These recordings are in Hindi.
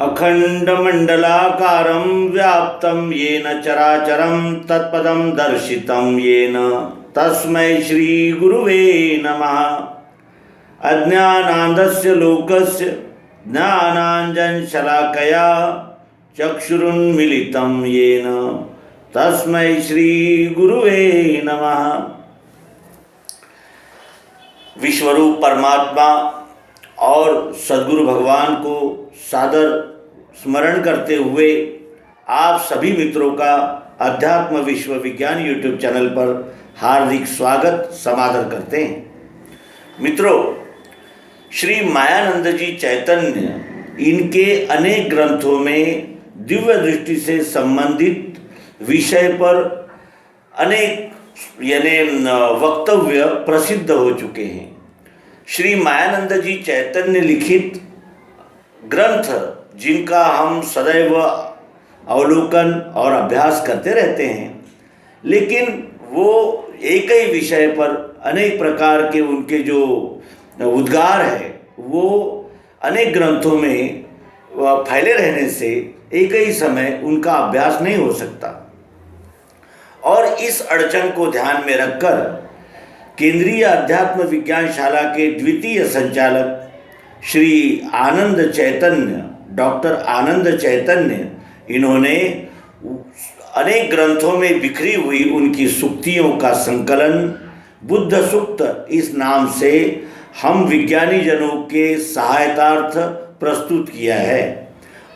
अखंडमंडलाकारं व्याप्तं येन चराचरं तत्पदं दर्शितं येन तस्मै श्री गुरुवे नमः। अज्ञानान्धस्य लोकस्य ज्ञानाञ्जनशलाकया चक्षुरुन्मीलितं येन तस्मै श्री गुरुवे नमः। विश्वरूप परमात्मा और सद्गुरु भगवान को सादर स्मरण करते हुए आप सभी मित्रों का अध्यात्म विश्व विज्ञान यूट्यूब चैनल पर हार्दिक स्वागत समादर करते हैं। मित्रों, श्री मायानंद जी चैतन्य इनके अनेक ग्रंथों में दिव्य दृष्टि से संबंधित विषय पर अनेक वक्तव्य प्रसिद्ध हो चुके हैं। श्री मायानंद जी चैतन्य लिखित ग्रंथ जिनका हम सदैव अवलोकन और अभ्यास करते रहते हैं, लेकिन वो एक ही विषय पर अनेक प्रकार के उनके जो उद्गार है वो अनेक ग्रंथों में फैले रहने से एक ही समय उनका अभ्यास नहीं हो सकता। और इस अड़चन को ध्यान में रखकर केंद्रीय अध्यात्म विज्ञान शाला के द्वितीय संचालक श्री आनंद चैतन्य, डॉक्टर आनंद चैतन्य, इन्होंने अनेक ग्रंथों में बिखरी हुई उनकी सूक्तियों का संकलन बुद्ध सूक्त इस नाम से हम विज्ञानी जनों के सहायतार्थ प्रस्तुत किया है।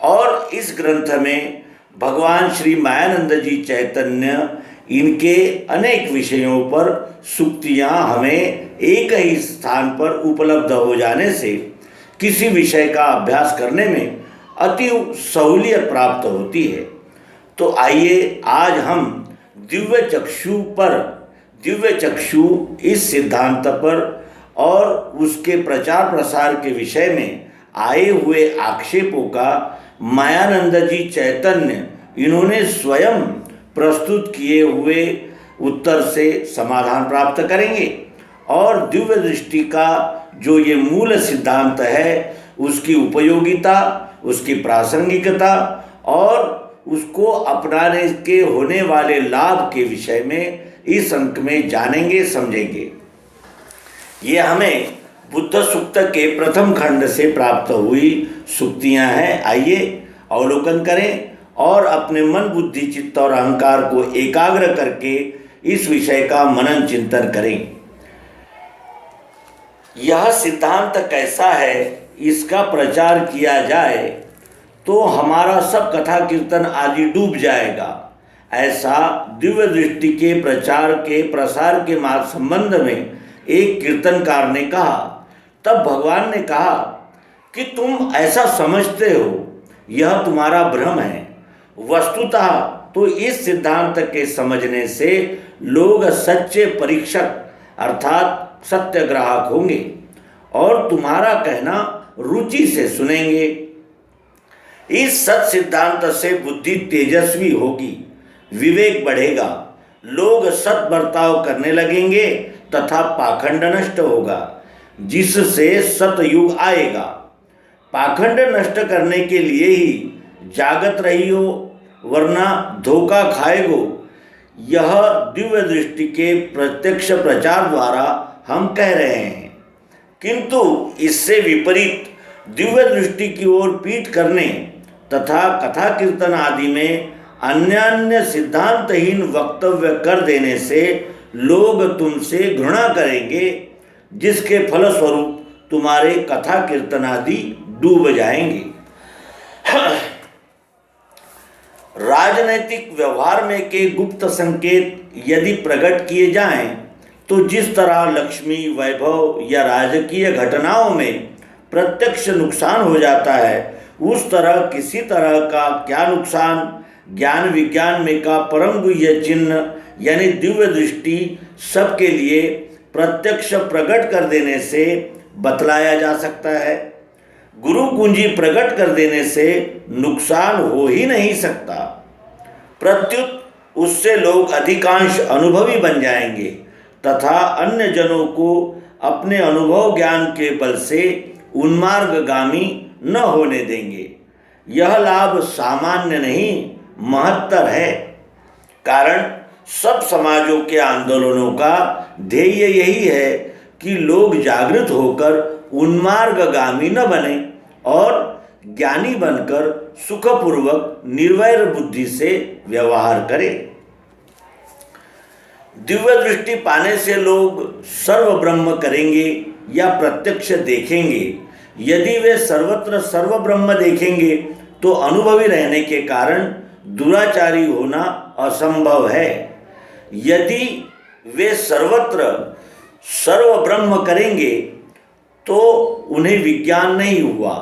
और इस ग्रंथ में भगवान श्री मायानंद जी चैतन्य इनके अनेक विषयों पर सूक्तियाँ हमें एक ही स्थान पर उपलब्ध हो जाने से किसी विषय का अभ्यास करने में अति सहूलियत प्राप्त होती है। तो आइए आज हम दिव्य चक्षु इस सिद्धांत पर और उसके प्रचार प्रसार के विषय में आए हुए आक्षेपों का मायानंद जी चैतन्य इन्होंने स्वयं प्रस्तुत किए हुए उत्तर से समाधान प्राप्त करेंगे और दिव्य दृष्टि का जो ये मूल सिद्धांत है उसकी उपयोगिता, उसकी प्रासंगिकता और उसको अपनाने के होने वाले लाभ के विषय में इस अंक में जानेंगे, समझेंगे। ये हमें बुद्ध सूक्त के प्रथम खंड से प्राप्त हुई सूक्तियाँ हैं। आइए अवलोकन करें और अपने मन, बुद्धि, चित्त और अहंकार को एकाग्र करके इस विषय का मनन चिंतन करें। यह सिद्धांत कैसा है, इसका प्रचार किया जाए तो हमारा सब कथा कीर्तन आदि डूब जाएगा। ऐसा दिव्य दृष्टि के प्रचार के प्रसार के संबंध में एक कीर्तनकार ने कहा। तब भगवान ने कहा कि तुम ऐसा समझते हो, यह तुम्हारा भ्रम है। वस्तुतः तो इस सिद्धांत के समझने से लोग सच्चे परीक्षक अर्थात सत्य ग्राहक होंगे और तुम्हारा कहना रुचि से सुनेंगे। इस सत सिद्धांत से बुद्धि तेजस्वी होगी, विवेक बढ़ेगा, लोग सत बर्ताव करने लगेंगे तथा पाखंड नष्ट होगा, जिससे सतयुग आएगा। पाखंड नष्ट करने के लिए ही जागत रहियो, वरना धोखा खाएगो। यह दिव्य दृष्टि के प्रत्यक्ष प्रचार द्वारा हम कह रहे हैं, किंतु इससे विपरीत दिव्य दृष्टि की ओर पीठ करने तथा कथा कीर्तन आदि में अन्य सिद्धांतहीन वक्तव्य कर देने से लोग तुमसे घृणा करेंगे, जिसके फलस्वरूप तुम्हारे कथा कीर्तन आदि डूब जाएंगे। राजनैतिक व्यवहार में के गुप्त संकेत यदि प्रकट किए जाएं, तो जिस तरह लक्ष्मी, वैभव या राजकीय घटनाओं में प्रत्यक्ष नुकसान हो जाता है, उस तरह किसी तरह का क्या नुकसान ज्ञान विज्ञान में का परम गुह्य चिन्ह यानी दिव्य दृष्टि सबके लिए प्रत्यक्ष प्रकट कर देने से बतलाया जा सकता है। गुरु कुंजी प्रकट कर देने से नुकसान हो ही नहीं सकता, प्रत्युत उससे लोग अधिकांश अनुभवी बन जाएंगे तथा अन्य जनों को अपने अनुभव ज्ञान के बल से उन्मार्गगामी न होने देंगे। यह लाभ सामान्य नहीं महत्तर है। कारण सब समाजों के आंदोलनों का ध्येय यही है कि लोग जागृत होकर उन्मार्गगामी न बने और ज्ञानी बनकर सुखपूर्वक निर्वैर बुद्धि से व्यवहार करें। दिव्य दृष्टि पाने से लोग सर्व ब्रह्म करेंगे या प्रत्यक्ष देखेंगे। यदि वे सर्वत्र सर्व ब्रह्म देखेंगे तो अनुभवी रहने के कारण दुराचारी होना असंभव है। यदि वे सर्वत्र सर्व ब्रह्म करेंगे तो उन्हें विज्ञान नहीं हुआ,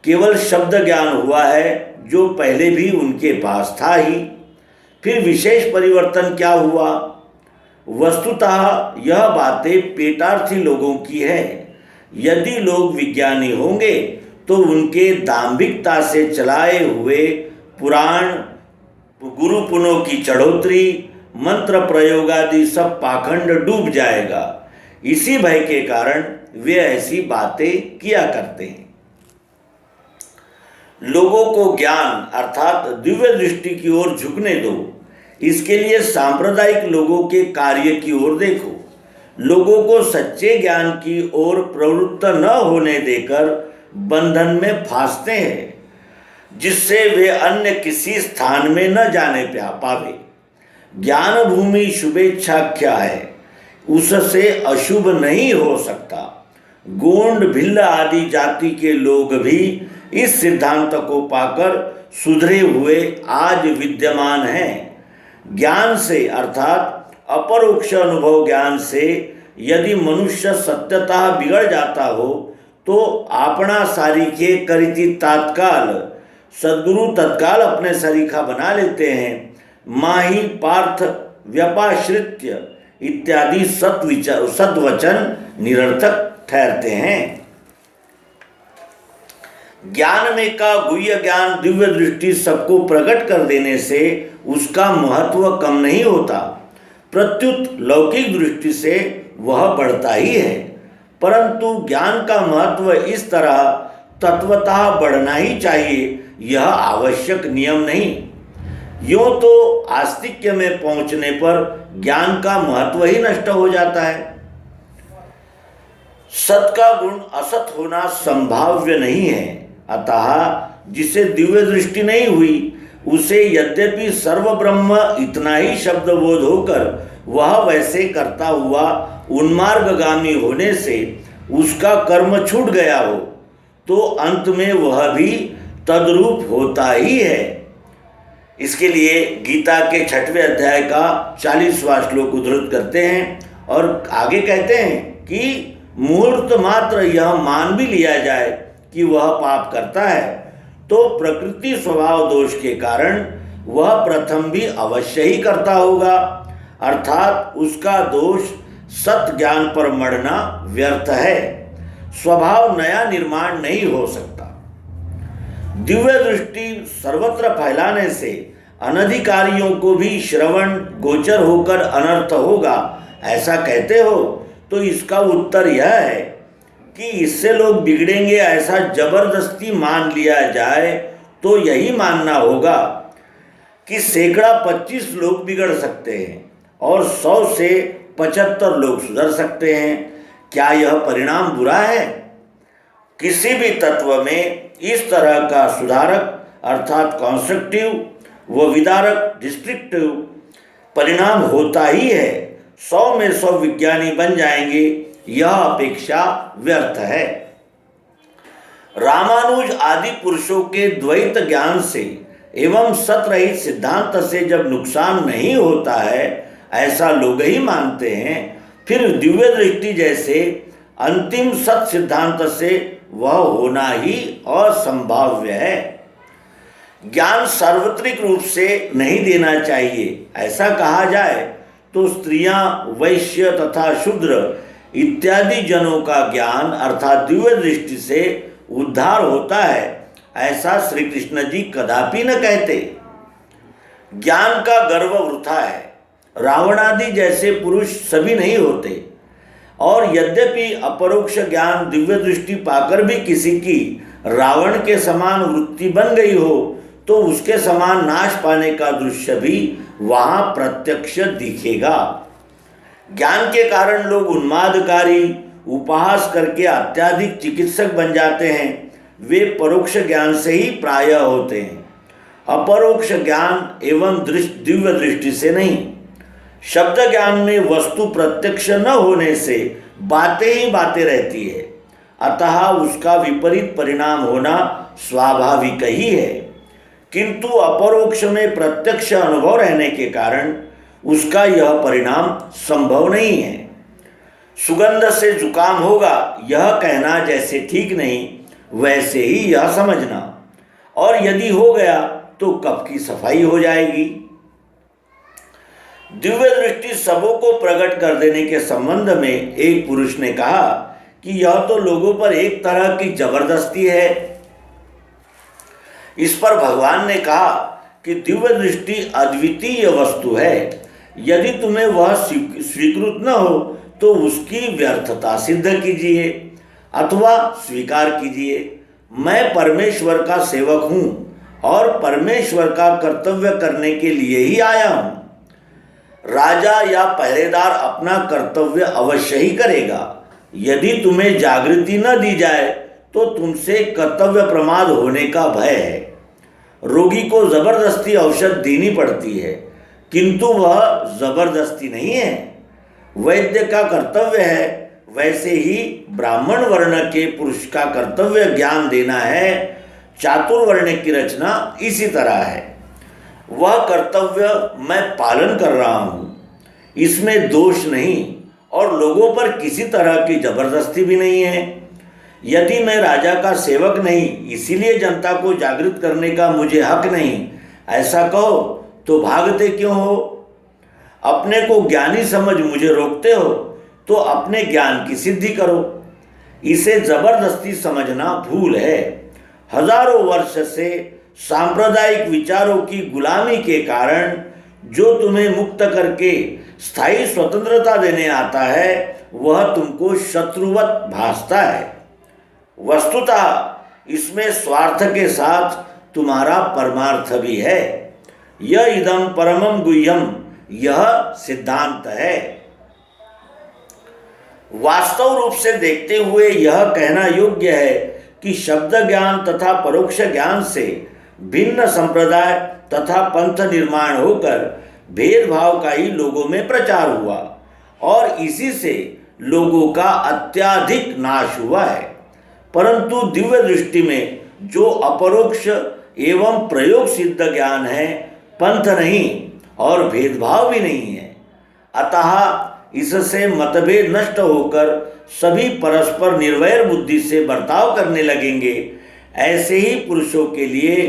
केवल शब्द ज्ञान हुआ है जो पहले भी उनके पास था ही। फिर विशेष परिवर्तन क्या हुआ? वस्तुतः यह बातें पेटार्थी लोगों की है। यदि लोग विज्ञानी होंगे तो उनके दाम्भिकता से चलाए हुए पुराण, गुरुपुनों की चढ़ोतरी, मंत्र प्रयोग आदि सब पाखंड डूब जाएगा। इसी भय के कारण वे ऐसी बातें किया करते हैं। लोगों को ज्ञान अर्थात दिव्य दृष्टि की ओर झुकने दो। इसके लिए सांप्रदायिक लोगों के कार्य की ओर देखो। लोगों को सच्चे ज्ञान की ओर प्रवृत्त न होने देकर बंधन में फांसते हैं, जिससे वे अन्य किसी स्थान में न जाने पावे। ज्ञान भूमि शुभेच्छाख्या है, उससे अशुभ नहीं हो सकता। गोंड, भिल्ल आदि जाति के लोग भी इस सिद्धांत को पाकर सुधरे हुए आज विद्यमान हैं। ज्ञान से अर्थात अपरोक्ष अनुभव ज्ञान से यदि मनुष्य सत्यतः बिगड़ जाता हो तो आपना सारीखे करिति तात्काल, सद्गुरु तत्काल अपने सरीखा बना लेते हैं। माही पार्थ व्यपाश्रित्य इत्यादि सद्वचन निरर्थक ठहरते हैं। ज्ञान में का गुह्य ज्ञान दिव्य दृष्टि सबको प्रकट कर देने से उसका महत्व कम नहीं होता, प्रत्युत लौकिक दृष्टि से वह बढ़ता ही है। परंतु ज्ञान का महत्व इस तरह तत्वतः बढ़ना ही चाहिए, यह आवश्यक नियम नहीं। यूँ तो आस्तिक्य में पहुँचने पर ज्ञान का महत्व ही नष्ट हो जाता है। सत का गुण असत होना संभाव्य नहीं है, अतः जिसे दिव्य दृष्टि नहीं हुई उसे यद्यपि सर्व ब्रह्म इतना ही शब्द बोध होकर वह वैसे करता हुआ उन्मार्गगामी होने से उसका कर्म छूट गया हो तो अंत में वह भी तद्रूप होता ही है। इसके लिए गीता के 6वें अध्याय का 40वां श्लोक उद्धृत करते हैं और आगे कहते हैं कि मुहूर्त मात्र यह मान भी लिया जाए कि वह पाप करता है तो प्रकृति स्वभाव दोष के कारण वह प्रथम भी अवश्य ही करता होगा, अर्थात उसका दोष सत्य ज्ञान पर मरना व्यर्थ है। स्वभाव नया निर्माण नहीं हो सकता। दिव्य दृष्टि सर्वत्र फैलाने से अनधिकारियों को भी श्रवण गोचर होकर अनर्थ होगा, ऐसा कहते हो तो इसका उत्तर यह है कि इससे लोग बिगड़ेंगे ऐसा जबरदस्ती मान लिया जाए तो यही मानना होगा कि सैकड़ा 25 लोग बिगड़ सकते हैं और 100 से 75 लोग सुधर सकते हैं। क्या यह परिणाम बुरा है? किसी भी तत्व में इस तरह का सुधारक अर्थात कॉन्स्ट्रक्टिव व विदारक डिस्ट्रक्टिव परिणाम होता ही है। 100 में 100 विज्ञानी बन जाएंगे, यह अपेक्षा व्यर्थ है। रामानुज आदि पुरुषों के द्वैत ज्ञान से एवं सतरहित सिद्धांत से जब नुकसान नहीं होता है ऐसा लोग ही मानते हैं, फिर दिव्य दृष्टि जैसे अंतिम सत सिद्धांत से वह होना ही असंभाव्य है। ज्ञान सार्वत्रिक रूप से नहीं देना चाहिए। ऐसा कहा जाए तो स्त्रियां, वैश्य तथा शूद्र इत्यादि जनों का ज्ञान अर्थात दिव्य दृष्टि से उद्धार होता है, ऐसा श्री कृष्ण जी कदापि न कहते। ज्ञान का गर्व वृथा है। रावण आदि जैसे पुरुष सभी नहीं होते और यद्यपि अपरोक्ष ज्ञान दिव्य दृष्टि पाकर भी किसी की रावण के समान वृत्ति बन गई हो तो उसके समान नाश पाने का दृश्य भी वहां प्रत्यक्ष दिखेगा। ज्ञान के कारण लोग उन्मादकारी उपहास करके अत्याधिक चिकित्सक बन जाते हैं। वे परोक्ष ज्ञान से ही प्रायः होते हैं, अपरोक्ष ज्ञान एवं दिव्य दृष्टि से नहीं। शब्द ज्ञान में वस्तु प्रत्यक्ष न होने से बातें ही बातें रहती है, अतः उसका विपरीत परिणाम होना स्वाभाविक ही है। किंतु अपरोक्ष में प्रत्यक्ष अनुभव रहने के कारण उसका यह परिणाम संभव नहीं है। सुगंध से जुकाम होगा यह कहना जैसे ठीक नहीं, वैसे ही यह समझना, और यदि हो गया तो कब की सफाई हो जाएगी। दिव्य दृष्टि सबों को प्रकट कर देने के संबंध में एक पुरुष ने कहा कि यह तो लोगों पर एक तरह की जबरदस्ती है। इस पर भगवान ने कहा कि दिव्य दृष्टि अद्वितीय वस्तु है। यदि तुम्हें वह स्वीकृत न हो तो उसकी व्यर्थता सिद्ध कीजिए अथवा स्वीकार कीजिए। मैं परमेश्वर का सेवक हूँ और परमेश्वर का कर्तव्य करने के लिए ही आया हूँ। राजा या पहरेदार अपना कर्तव्य अवश्य ही करेगा। यदि तुम्हें जागृति न दी जाए तो तुमसे कर्तव्य प्रमाद होने का भय है। रोगी को जबरदस्ती औषध देनी पड़ती है, किंतु वह जबरदस्ती नहीं है, वैद्य का कर्तव्य है। वैसे ही ब्राह्मण वर्ण के पुरुष का कर्तव्य ज्ञान देना है। चातुर्वर्ण की रचना इसी तरह है। वह कर्तव्य मैं पालन कर रहा हूँ, इसमें दोष नहीं और लोगों पर किसी तरह की जबरदस्ती भी नहीं है। यदि मैं राजा का सेवक नहीं, इसीलिए जनता को जागृत करने का मुझे हक नहीं, ऐसा कहो तो भागते क्यों हो? अपने को ज्ञानी समझ मुझे रोकते हो तो अपने ज्ञान की सिद्धि करो। इसे जबरदस्ती समझना भूल है। हजारों वर्ष से सांप्रदायिक विचारों की गुलामी के कारण जो तुम्हें मुक्त करके स्थायी स्वतंत्रता देने आता है वह तुमको शत्रुवत भासता है। वस्तुतः इसमें स्वार्थ के साथ तुम्हारा परमार्थ भी है। यह इदम परमम गुह्यम, यह सिद्धांत है। वास्तव रूप से देखते हुए यह कहना योग्य है कि शब्द ज्ञान तथा परोक्ष ज्ञान से भिन्न संप्रदाय तथा पंथ निर्माण होकर भेदभाव का ही लोगों में प्रचार हुआ और इसी से लोगों का अत्यधिक नाश हुआ है। परंतु दिव्य दृष्टि में जो अपरोक्ष एवं प्रयोग सिद्ध ज्ञान है, पंथ नहीं और भेदभाव भी नहीं है। अतः इससे मतभेद नष्ट होकर सभी परस्पर निर्वैर बुद्धि से बर्ताव करने लगेंगे। ऐसे ही पुरुषों के लिए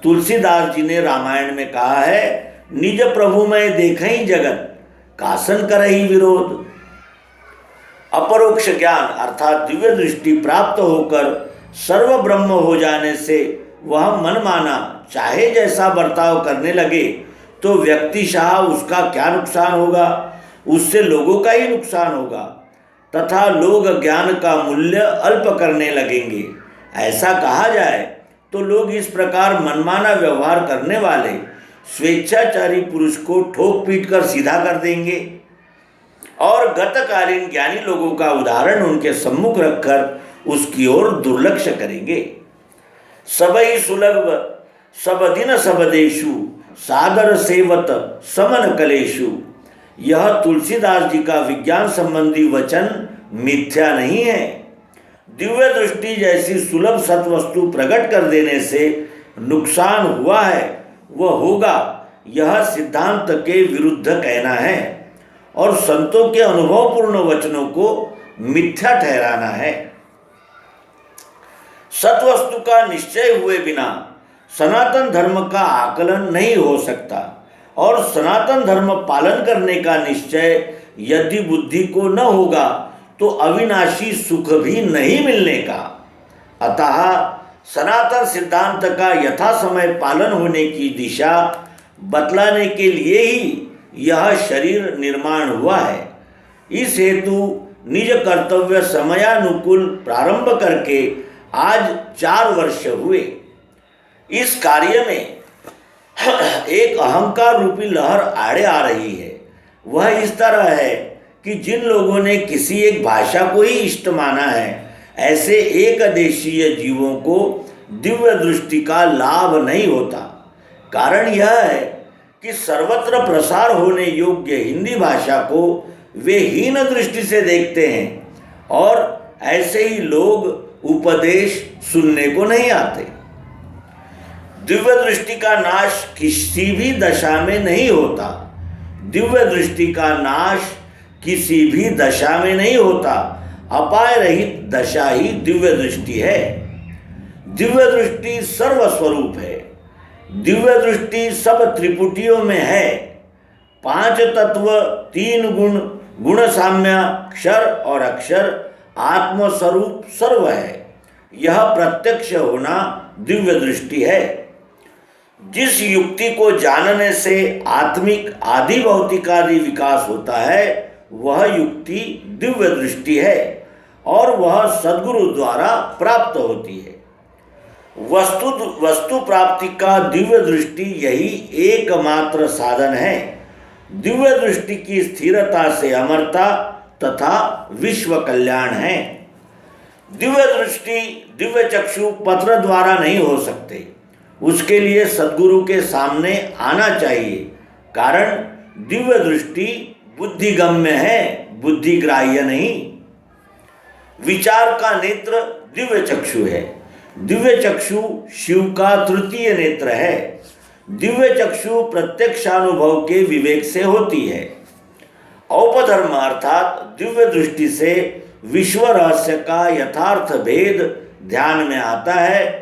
तुलसीदास जी ने रामायण में कहा है, निज प्रभु में देखई जगत कासन करही विरोध। अपरोक्ष ज्ञान अर्थात दिव्य दृष्टि प्राप्त होकर सर्व ब्रह्म हो जाने से वह मनमाना चाहे जैसा बर्ताव करने लगे तो व्यक्तिशः उसका क्या नुकसान होगा? उससे लोगों का ही नुकसान होगा तथा लोग ज्ञान का मूल्य अल्प करने लगेंगे। ऐसा कहा जाए तो लोग इस प्रकार मनमाना व्यवहार करने वाले स्वेच्छाचारी पुरुष को ठोक पीट कर सीधा कर देंगे और गतकालीन ज्ञानी लोगों का उदाहरण उनके सम्मुख रखकर उसकी ओर दुर्लक्ष्य करेंगे। सबई सुलभ सब दिन सब देशु सादर सेवत समन कलेशु। यह तुलसीदास जी का विज्ञान संबंधी वचन मिथ्या नहीं है। दिव्य दृष्टि जैसी सुलभ सत्वस्तु प्रकट कर देने से नुकसान हुआ है वह होगा, यह सिद्धांत के विरुद्ध कहना है और संतों के अनुभवपूर्ण वचनों को मिथ्या ठहराना है। सत्वस्तु का निश्चय हुए बिना सनातन धर्म का आकलन नहीं हो सकता और सनातन धर्म पालन करने का निश्चय यदि बुद्धि को न होगा तो अविनाशी सुख भी नहीं मिलने का। अतः सनातन सिद्धांत का यथा समय पालन होने की दिशा बतलाने के लिए ही यह शरीर निर्माण हुआ है। इस हेतु निज कर्तव्य समयानुकूल प्रारंभ करके आज 4 वर्ष हुए। इस कार्य में एक अहंकार रूपी लहर आड़े आ रही है। वह इस तरह है कि जिन लोगों ने किसी एक भाषा को ही इष्ट माना है, ऐसे एक देशीय जीवों को दिव्य दृष्टि का लाभ नहीं होता। कारण यह है कि सर्वत्र प्रसार होने योग्य हिंदी भाषा को वे हीन दृष्टि से देखते हैं और ऐसे ही लोग उपदेश सुनने को नहीं आते। दिव्य दृष्टि का नाश किसी भी दशा में नहीं होता। दिव्य दृष्टि का नाश किसी भी दशा में नहीं होता। अपाय रहित दशा ही दिव्य दृष्टि है। दिव्य दृष्टि सर्वस्वरूप है। दिव्य दृष्टि सब त्रिपुटियों में है। 5 तत्व, 3 गुण, गुण साम्य, क्षर और अक्षर, आत्मस्वरूप सर्व है। यह प्रत्यक्ष होना दिव्य दृष्टि है। जिस युक्ति को जानने से आत्मिक आदि भौतिकादि विकास होता है, वह युक्ति दिव्य दृष्टि है और वह सद्गुरु द्वारा प्राप्त होती है। वस्तु प्राप्ति का दिव्य दृष्टि यही एकमात्र साधन है। दिव्य दृष्टि की स्थिरता से अमरता तथा विश्व कल्याण है। दिव्य दृष्टि, दिव्य चक्षु पत्र द्वारा नहीं हो सकते। उसके लिए सद्गुरु के सामने आना चाहिए। कारण दिव्य दृष्टि बुद्धिगम्य है, बुद्धिग्राह्य नहीं। विचार का नेत्र दिव्य चक्षु है। दिव्य चक्षु शिव का तृतीय नेत्र है। दिव्य चक्षु प्रत्यक्षानुभव के विवेक से होती है। औपधर्म अर्थात दिव्य दृष्टि से विश्व रहस्य का यथार्थ भेद ध्यान में आता है।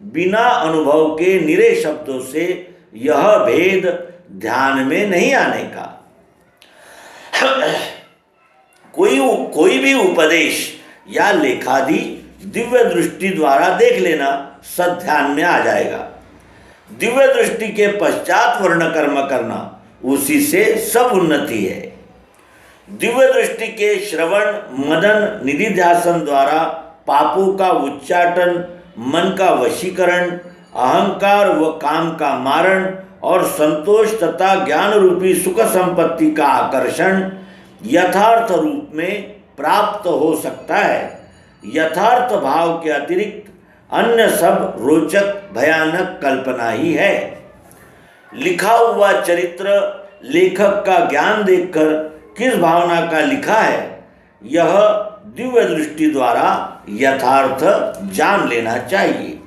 बिना अनुभव के निरे शब्दों से यह भेद ध्यान में नहीं आने का। कोई भी उपदेश या लेखादि दिव्य दृष्टि द्वारा देख लेना सद ध्यान में आ जाएगा। दिव्य दृष्टि के पश्चात वर्ण कर्म करना, उसी से सब उन्नति है। दिव्य दृष्टि के श्रवण, मनन, निधिध्यासन द्वारा पापों का उच्चाटन, मन का वशीकरण, अहंकार व काम का मारण और संतोष तथा ज्ञान रूपी सुख संपत्ति का आकर्षण यथार्थ रूप में प्राप्त हो सकता है। यथार्थ भाव के अतिरिक्त अन्य सब रोचक भयानक कल्पना ही है। लिखा हुआ चरित्र लेखक का ज्ञान देखकर किस भावना का लिखा है, यह दिव्य दृष्टि द्वारा यथार्थ जान लेना चाहिए।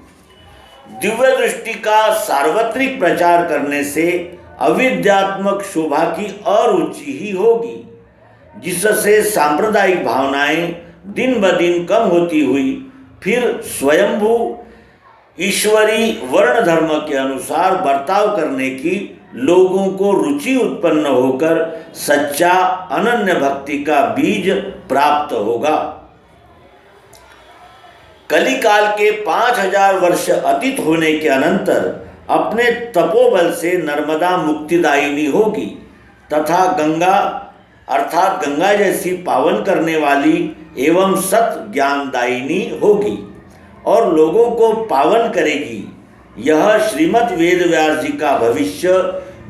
दिव्य दृष्टि का सार्वत्रिक प्रचार करने से अविद्यात्मक शोभा की अरुचि ही होगी, जिससे सांप्रदायिक भावनाएं दिन ब दिन कम होती हुई फिर स्वयंभू ईश्वरी वर्ण धर्म के अनुसार बर्ताव करने की लोगों को रुचि उत्पन्न होकर सच्चा अनन्य भक्ति का बीज प्राप्त होगा। कलिकाल के 5000 वर्ष अतीत होने के अनंतर अपने तपोबल से नर्मदा मुक्तिदायिनी होगी तथा गंगा अर्थात गंगा जैसी पावन करने वाली एवं सत ज्ञानदायिनी होगी और लोगों को पावन करेगी। यह श्रीमद् वेद व्यास जी का भविष्य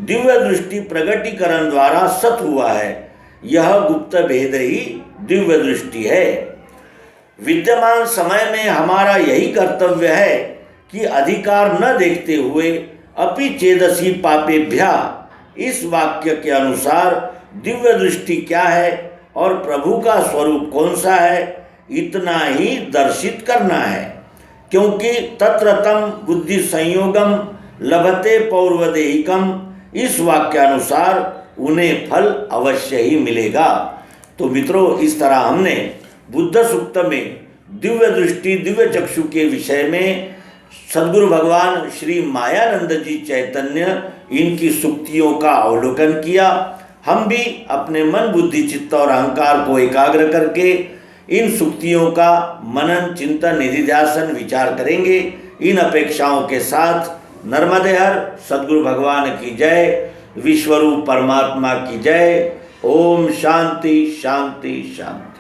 दिव्य दृष्टि प्रगटीकरण द्वारा सत हुआ है। यह गुप्त भेद ही दिव्य दृष्टि है। विद्यमान समय में हमारा यही कर्तव्य है कि अधिकार न देखते हुए अपि चेदसी पापेभ्या, इस वाक्य के अनुसार दिव्य दृष्टि क्या है और प्रभु का स्वरूप कौन सा है, इतना ही दर्शित करना है। क्योंकि तत्र तम बुद्धि संयोगम लभते पौर्वदेहिकम, इस वाक्यानुसार उन्हें फल अवश्य ही मिलेगा। तो मित्रों, इस तरह हमने बुद्ध सूक्त में दिव्य दृष्टि, दिव्य चक्षु के विषय में सद्गुरु भगवान श्री मायानंद जी चैतन्य इनकी सूक्तियों का अवलोकन किया। हम भी अपने मन, बुद्धि, चित्त और अहंकार को एकाग्र करके इन सूक्तियों का मनन, चिंतन, निधिध्यासन, विचार करेंगे। इन अपेक्षाओं के साथ नर्मदे हर सद्गुरु भगवान की जय, विश्वरूप परमात्मा की जय। ओम शांति शांति शांति।